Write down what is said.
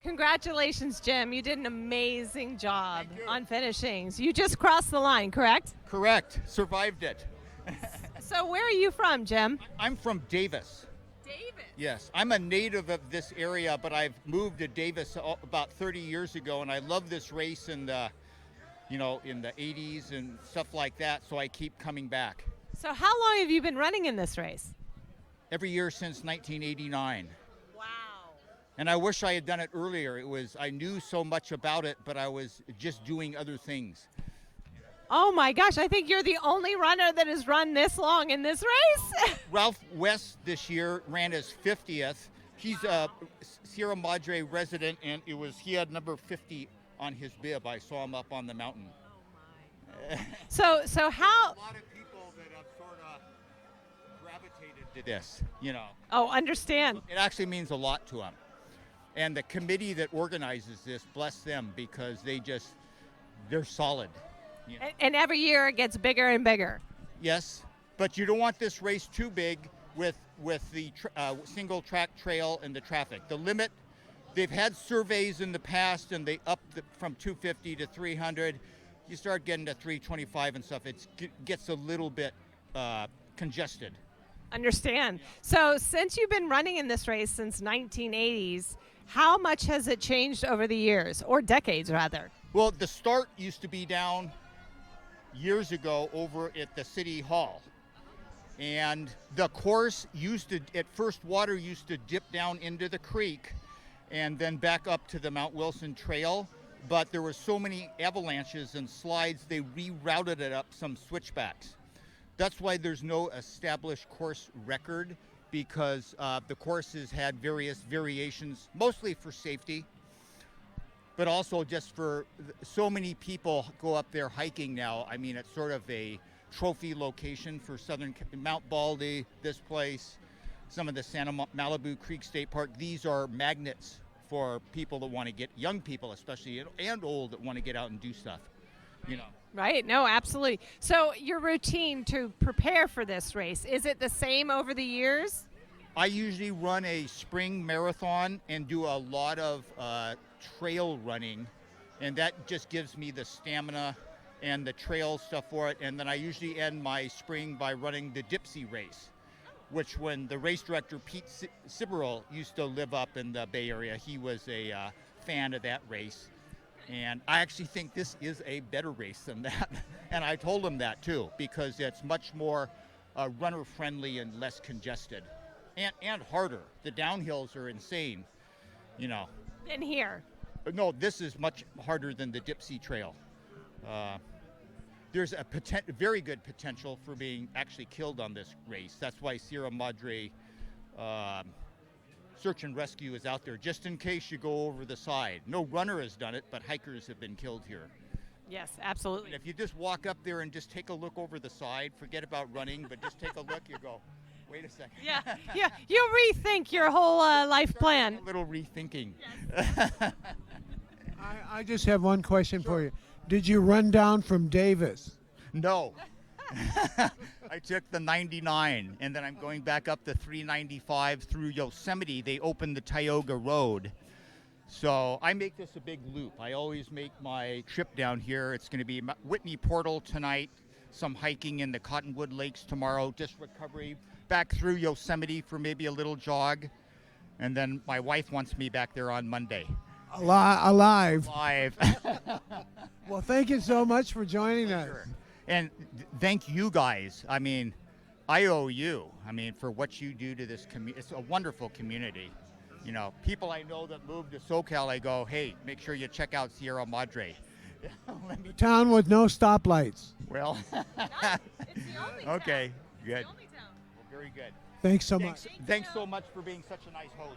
Congratulations, Jim. You did an amazing job Thank you. on finishing. So you just crossed the line, correct? Correct. Survived it. So where are you from, Jim? I'm from Davis. David. Yes, I'm a native of this area, but I've moved to Davis about 30 years ago, and I love this race in the, in the 80s and stuff like that. So I keep coming back So how long have you been running in this race? every year since 1989. Wow. And I wish I had done it earlier. I knew so much about it, but I was just doing other things. Oh my gosh, I think you're the only runner that has run this long in this race. Ralph West this year ran his 50th. He's a Sierra Madre resident, and he had number 50 on his bib. I saw him up on the mountain. So how? A lot of people that have sort of gravitated to this, Oh, understand. It actually means a lot to them. And the committee that organizes this, bless them, because they're solid. And every year it gets bigger and bigger. Yes, but you don't want this race too big with the single track trail and the traffic. The limit, they've had surveys in the past, and they upped from 250 to 300. You start getting to 325 and stuff, it gets a little bit congested. Understand. So since you've been running in this race since 1980s, how much has it changed over the years, or decades rather? Well, the start used to be down years ago over at the city hall, and the course at first water used to dip down into the creek and then back up to the Mount Wilson Trail, but there were so many avalanches and slides they rerouted it up some switchbacks. That's why there's no established course record, because the courses had various variations, mostly for safety, but also just for so many people go up there hiking now. I mean, it's sort of a trophy location for Mount Baldy, this place, some of the Malibu Creek State Park. These are magnets for people that want to young people especially, and old, that want to get out and do stuff, Right. No, absolutely. So your routine to prepare for this race, is it the same over the years? I usually run a spring marathon and do a lot of trail running, and that just gives me the stamina and the trail stuff for it. And then I usually end my spring by running the Dipsy race, which when the race director Pete Siberl used to live up in the Bay Area, he was a fan of that race. And I actually think this is a better race than that. And I told him that too, because it's much more runner friendly and less congested. And harder. The downhills are insane, In here. No, this is much harder than the Dipsy Trail. There's a very good potential for being actually killed on this race. That's why Sierra Madre Search and Rescue is out there, just in case you go over the side. No runner has done it, but hikers have been killed here. Yes, absolutely. And if you just walk up there and just take a look over the side, forget about running, but just take a look, you go, wait a second. Yeah. You'll rethink your whole life plan. A little rethinking. I just have one question for you. Did you run down from Davis? No. I took the 99, and then I'm going back up the 395 through Yosemite. They opened the Tioga Road. So I make this a big loop. I always make my trip down here. It's going to be Whitney Portal tonight, some hiking in the Cottonwood Lakes tomorrow, just recovery, back through Yosemite for maybe a little jog. And then my wife wants me back there on Monday. Alive. Live. Well, thank you so much for joining us. Sure. And thank you guys. I mean, I owe you. I mean, for what you do to this community. It's a wonderful community. People I know that moved to SoCal, I go, hey, make sure you check out Sierra Madre. Town with no stoplights. Well, It's the only okay, good. town. Well, very good. Thanks so much. Thanks so much for being such a nice host.